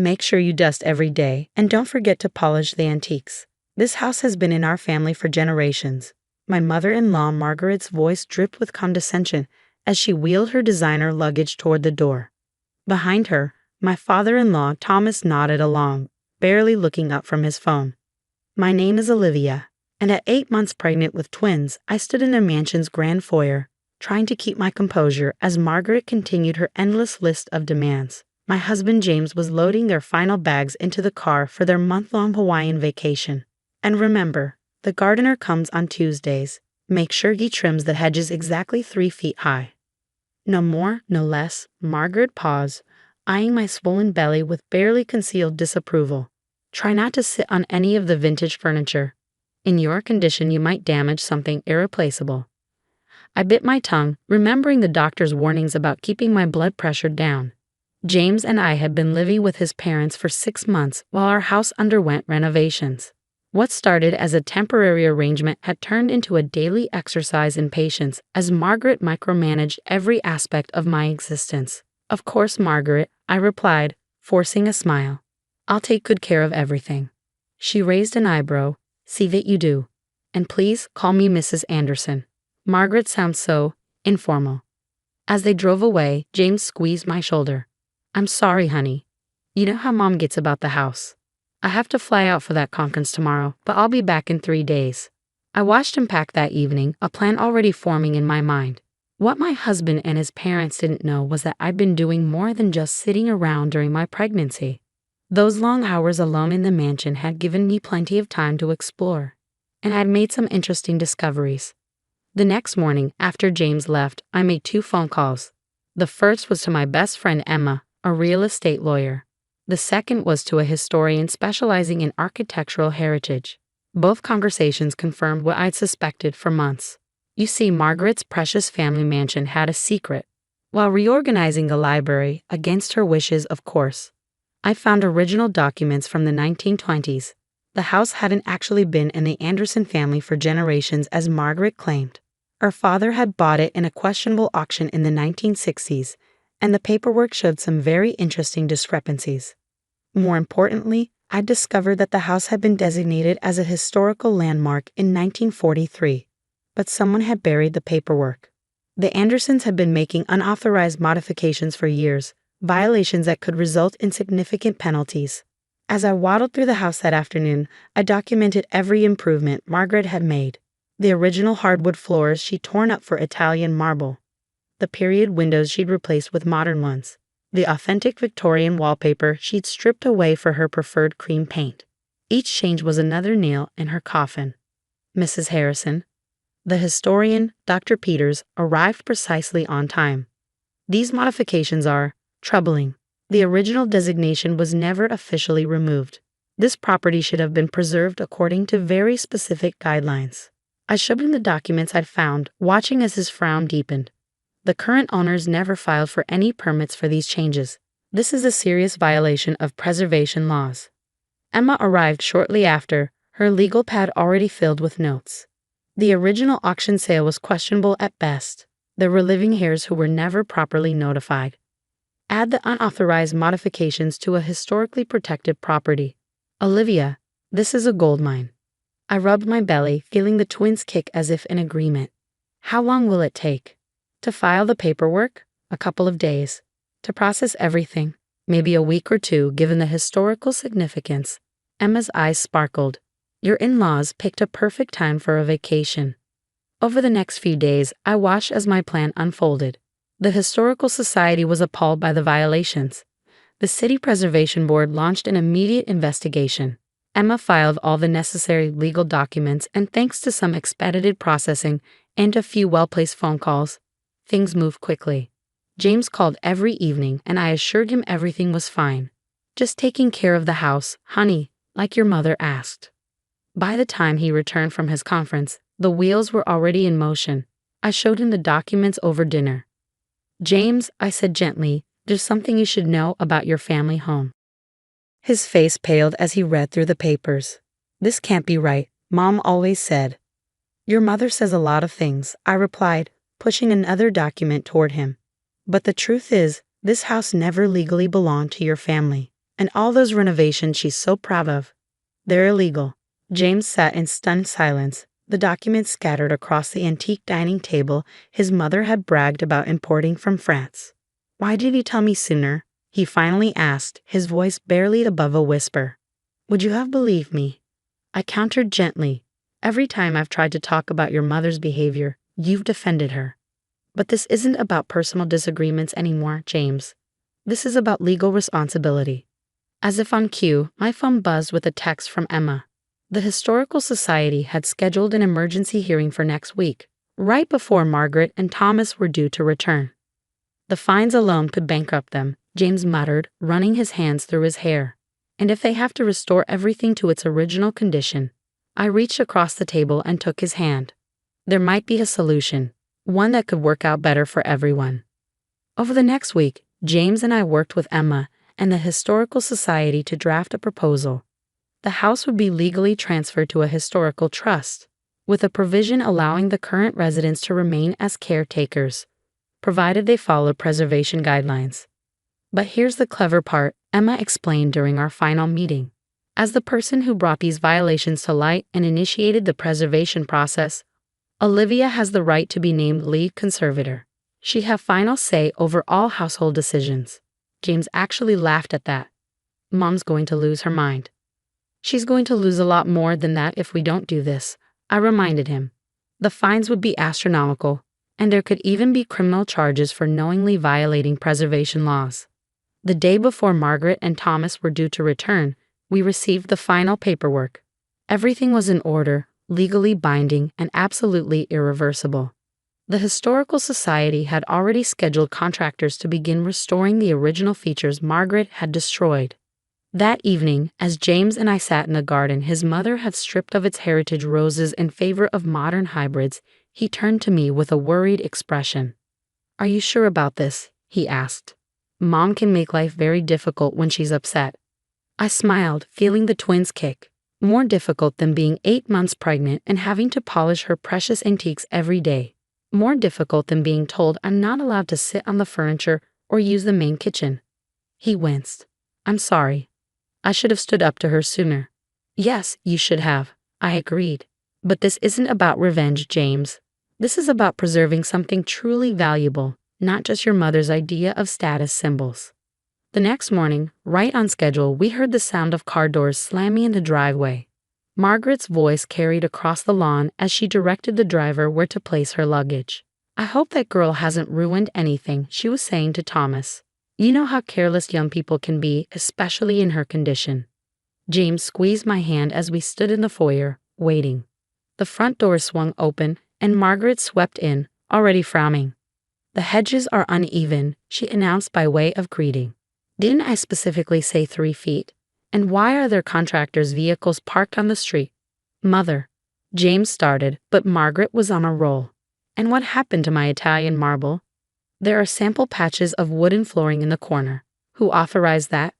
Make sure you dust every day, and don't forget to polish the antiques. This house has been in our family for generations." My mother-in-law Margaret's voice dripped with condescension as she wheeled her designer luggage toward the door. Behind her, my father-in-law Thomas nodded along, barely looking up from his phone. "My name is Olivia, and at 8 months pregnant with twins, I stood in the mansion's grand foyer, trying to keep my composure as Margaret continued her endless list of demands. My husband James was loading their final bags into the car for their month-long Hawaiian vacation. "And remember, the gardener comes on Tuesdays. Make sure he trims the hedges exactly 3 feet high." No more, no less. Margaret paused, eyeing my swollen belly with barely concealed disapproval. "Try not to sit on any of the vintage furniture. In your condition, you might damage something irreplaceable." I bit my tongue, remembering the doctor's warnings about keeping my blood pressure down. James and I had been living with his parents for 6 months while our house underwent renovations. What started as a temporary arrangement had turned into a daily exercise in patience as Margaret micromanaged every aspect of my existence. "Of course, Margaret," I replied, forcing a smile. "I'll take good care of everything." She raised an eyebrow. "See that you do. And please call me Mrs. Anderson. Margaret sounds so informal." As they drove away, James squeezed my shoulder. "I'm sorry, honey. You know how Mom gets about the house. I have to fly out for that conference tomorrow, but I'll be back in 3 days." I watched him pack that evening, a plan already forming in my mind. What my husband and his parents didn't know was that I'd been doing more than just sitting around during my pregnancy. Those long hours alone in the mansion had given me plenty of time to explore, and I'd made some interesting discoveries. The next morning, after James left, I made 2 phone calls. The first was to my best friend Emma, a real estate lawyer. The second was to a historian specializing in architectural heritage. Both conversations confirmed what I'd suspected for months. You see, Margaret's precious family mansion had a secret. While reorganizing the library, against her wishes of course, I found original documents from the 1920s. The house hadn't actually been in the Anderson family for generations as Margaret claimed. Her father had bought it in a questionable auction in the 1960s, and the paperwork showed some very interesting discrepancies. More importantly, I discovered that the house had been designated as a historical landmark in 1943, but someone had buried the paperwork. The Andersons had been making unauthorized modifications for years, violations that could result in significant penalties. As I waddled through the house that afternoon, I documented every improvement Margaret had made. The original hardwood floors she'd torn up for Italian marble. The period windows she'd replaced with modern ones. The authentic Victorian wallpaper she'd stripped away for her preferred cream paint. Each change was another nail in her coffin. Mrs. Harrison, the historian, Dr. Peters, arrived precisely on time. "These modifications are troubling. The original designation was never officially removed. This property should have been preserved according to very specific guidelines." I showed him the documents I'd found, watching as his frown deepened. "The current owners never filed for any permits for these changes. This is a serious violation of preservation laws." Emma arrived shortly after, her legal pad already filled with notes. The original auction sale was questionable at best. There were living heirs who were never properly notified. Add the unauthorized modifications to a historically protected property. "Olivia, this is a goldmine." I rubbed my belly, feeling the twins kick as if in agreement. "How long will it take?" "To file the paperwork? A couple of days. To process everything? Maybe a week or 2, given the historical significance." Emma's eyes sparkled. "Your in-laws picked a perfect time for a vacation." Over the next few days, I watched as my plan unfolded. The Historical Society was appalled by the violations. The City Preservation Board launched an immediate investigation. Emma filed all the necessary legal documents, and thanks to some expedited processing and a few well-placed phone calls, things moved quickly. James called every evening, and I assured him everything was fine. "Just taking care of the house, honey, like your mother asked." By the time he returned from his conference, the wheels were already in motion. I showed him the documents over dinner. "James," I said gently, "there's something you should know about your family home." His face paled as he read through the papers. "This can't be right. Mom always said." "Your mother says a lot of things," I replied, pushing another document toward him. "But the truth is, this house never legally belonged to your family. And all those renovations she's so proud of. They're illegal. James sat in stunned silence, the documents scattered across the antique dining table his mother had bragged about importing from France. Why did you tell me sooner? He finally asked, his voice barely above a whisper. Would you have believed me? I countered gently. Every time I've tried to talk about your mother's behavior, you've defended her. But this isn't about personal disagreements anymore, James. This is about legal responsibility. As if on cue, my phone buzzed with a text from Emma. The Historical Society had scheduled an emergency hearing for next week, right before Margaret and Thomas were due to return. The fines alone could bankrupt them, James muttered, running his hands through his hair. And if they have to restore everything to its original condition. I reached across the table and took his hand. There might be a solution, one that could work out better for everyone. Over the next week, James and I worked with Emma and the Historical Society to draft a proposal. The house would be legally transferred to a historical trust, with a provision allowing the current residents to remain as caretakers, provided they follow preservation guidelines. But here's the clever part, Emma explained during our final meeting. As the person who brought these violations to light and initiated the preservation process, Olivia has the right to be named lead conservator. She has final say over all household decisions. James actually laughed at that. Mom's going to lose her mind. She's going to lose a lot more than that if we don't do this, I reminded him. The fines would be astronomical, and there could even be criminal charges for knowingly violating preservation laws. The day before Margaret and Thomas were due to return, we received the final paperwork. Everything was in order, legally binding, and absolutely irreversible. The Historical Society had already scheduled contractors to begin restoring the original features Margaret had destroyed. That evening, as James and I sat in the garden his mother had stripped of its heritage roses in favor of modern hybrids, he turned to me with a worried expression. Are you sure about this? He asked. Mom can make life very difficult when she's upset. I smiled, feeling the twins kick. More difficult than being 8 months pregnant and having to polish her precious antiques every day. More difficult than being told I'm not allowed to sit on the furniture or use the main kitchen. He winced. I'm sorry. I should have stood up to her sooner. Yes, you should have. I agreed. But this isn't about revenge, James. This is about preserving something truly valuable, not just your mother's idea of status symbols. The next morning, right on schedule, we heard the sound of car doors slamming in the driveway. Margaret's voice carried across the lawn as she directed the driver where to place her luggage. I hope that girl hasn't ruined anything, she was saying to Thomas. You know how careless young people can be, especially in her condition. James squeezed my hand as we stood in the foyer, waiting. The front door swung open, and Margaret swept in, already frowning. The hedges are uneven, she announced by way of greeting. Didn't I specifically say 3 feet? And why are there contractors' vehicles parked on the street? Mother. James started, but Margaret was on a roll. And what happened to my Italian marble? There are sample patches of wooden flooring in the corner. Who authorized that?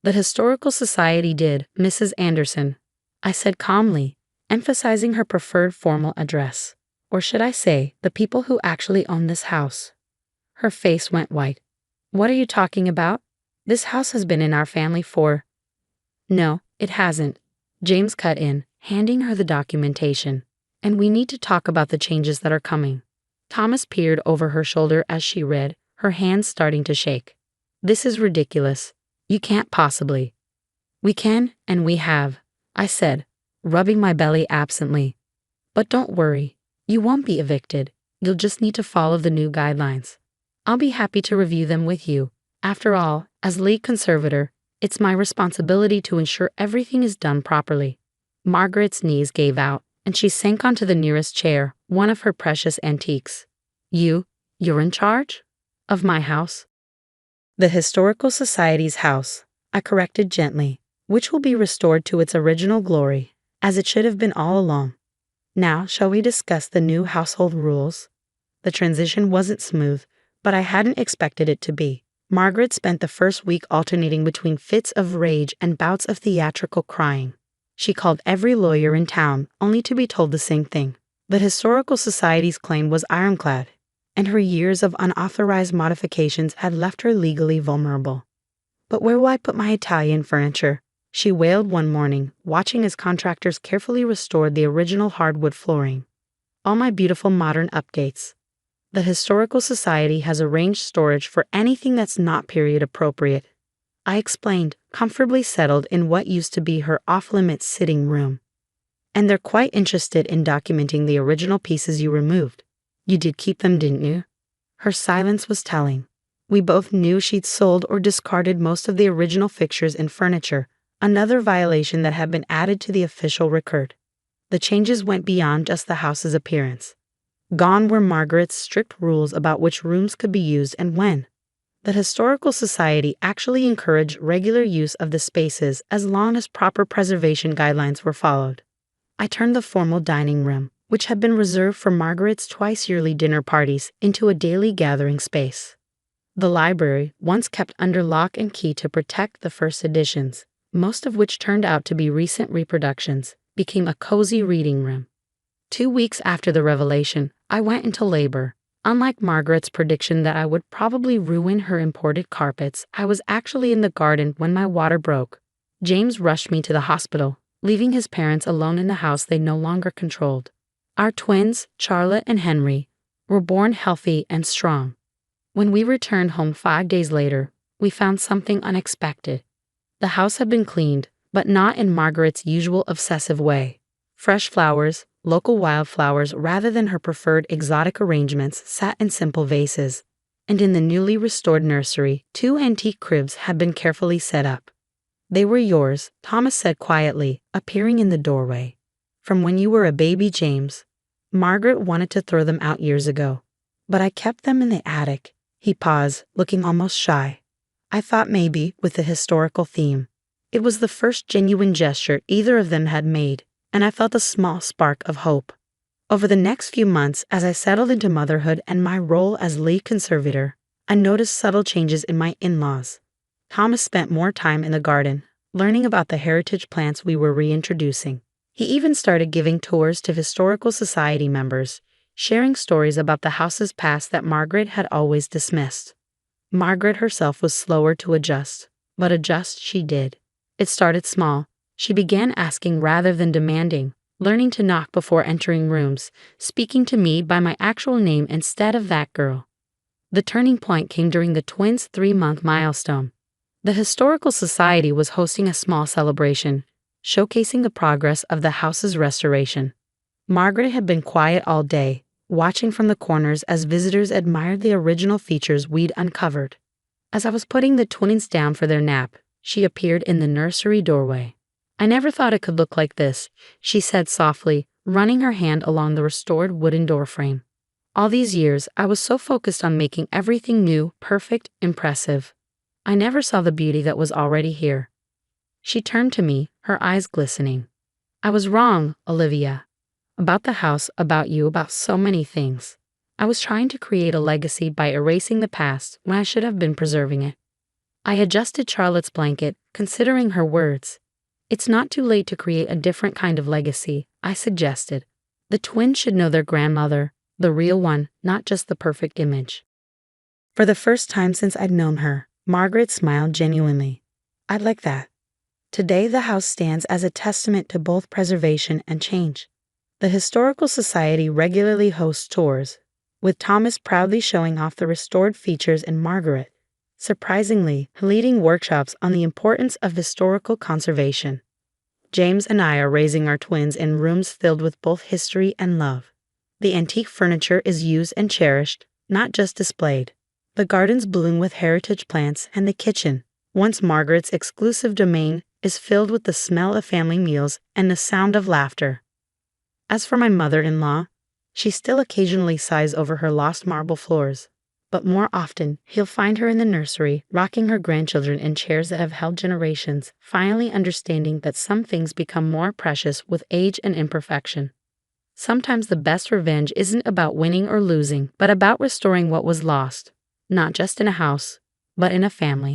The Historical Society did, Mrs. Anderson. I said calmly, emphasizing her preferred formal address. Or should I say, the people who actually own this house. Her face went white. What are you talking about? This house has been in our family for... No, it hasn't. James cut in, handing her the documentation. And we need to talk about the changes that are coming. Thomas peered over her shoulder as she read, her hands starting to shake. This is ridiculous. You can't possibly. We can, and we have, I said, rubbing my belly absently. But don't worry. You won't be evicted. You'll just need to follow the new guidelines. I'll be happy to review them with you. After all, as lead conservator, it's my responsibility to ensure everything is done properly. Margaret's knees gave out, and she sank onto the nearest chair, one of her precious antiques. You're in charge? Of my house? The Historical Society's house, I corrected gently, which will be restored to its original glory, as it should have been all along. Now, shall we discuss the new household rules? The transition wasn't smooth, but I hadn't expected it to be. Margaret spent the first week alternating between fits of rage and bouts of theatrical crying. She called every lawyer in town, only to be told the same thing. The Historical Society's claim was ironclad, and her years of unauthorized modifications had left her legally vulnerable. But where will I put my Italian furniture? She wailed one morning, watching as contractors carefully restored the original hardwood flooring. All my beautiful modern updates. The Historical Society has arranged storage for anything that's not period appropriate. I explained, comfortably settled in what used to be her off-limits sitting room. And they're quite interested in documenting the original pieces you removed. You did keep them, didn't you? Her silence was telling. We both knew she'd sold or discarded most of the original fixtures and furniture, another violation that had been added to the official record. The changes went beyond just the house's appearance. Gone were Margaret's strict rules about which rooms could be used and when. The Historical Society actually encouraged regular use of the spaces as long as proper preservation guidelines were followed. I turned the formal dining room, which had been reserved for Margaret's twice-yearly dinner parties, into a daily gathering space. The library, once kept under lock and key to protect the first editions, most of which turned out to be recent reproductions, became a cozy reading room. 2 weeks after the revelation, I went into labor. Unlike Margaret's prediction that I would probably ruin her imported carpets, I was actually in the garden when my water broke. James rushed me to the hospital, leaving his parents alone in the house they no longer controlled. Our twins, Charlotte and Henry, were born healthy and strong. When we returned home 5 days later, we found something unexpected. The house had been cleaned, but not in Margaret's usual obsessive way. Fresh flowers, local wildflowers rather than her preferred exotic arrangements, sat in simple vases. And in the newly restored nursery, 2 antique cribs had been carefully set up. "They were yours," Thomas said quietly, appearing in the doorway. "From when you were a baby, James. Margaret wanted to throw them out years ago. But I kept them in the attic." He paused, looking almost shy. I thought maybe, with the historical theme. It was the first genuine gesture either of them had made, and I felt a small spark of hope. Over the next few months, as I settled into motherhood and my role as lead conservator, I noticed subtle changes in my in-laws. Thomas spent more time in the garden, learning about the heritage plants we were reintroducing. He even started giving tours to Historical Society members, sharing stories about the house's past that Margaret had always dismissed. Margaret herself was slower to adjust, but adjust she did. It started small. She began asking rather than demanding, learning to knock before entering rooms, speaking to me by my actual name instead of "that girl." The turning point came during the twins' 3-month milestone. The Historical Society was hosting a small celebration, showcasing the progress of the house's restoration. Margaret had been quiet all day, watching from the corners as visitors admired the original features we'd uncovered. As I was putting the twins down for their nap, she appeared in the nursery doorway. "I never thought it could look like this," she said softly, running her hand along the restored wooden doorframe. "All these years, I was so focused on making everything new, perfect, impressive. I never saw the beauty that was already here." She turned to me, her eyes glistening. "I was wrong, Olivia. About the house, about you, about so many things. I was trying to create a legacy by erasing the past when I should have been preserving it." I adjusted Charlotte's blanket, considering her words. "It's not too late to create a different kind of legacy," I suggested. "The twins should know their grandmother, the real one, not just the perfect image." For the first time since I'd known her, Margaret smiled genuinely. "I'd like that." Today the house stands as a testament to both preservation and change. The Historical Society regularly hosts tours, with Thomas proudly showing off the restored features and Margaret, surprisingly, leading workshops on the importance of historical conservation. James and I are raising our twins in rooms filled with both history and love. The antique furniture is used and cherished, not just displayed. The gardens bloom with heritage plants, and the kitchen, once Margaret's exclusive domain, is filled with the smell of family meals and the sound of laughter. As for my mother-in-law, she still occasionally sighs over her lost marble floors, but more often he'll find her in the nursery, rocking her grandchildren in chairs that have held generations, finally understanding that some things become more precious with age and imperfection. Sometimes the best revenge isn't about winning or losing, but about restoring what was lost, not just in a house, but in a family.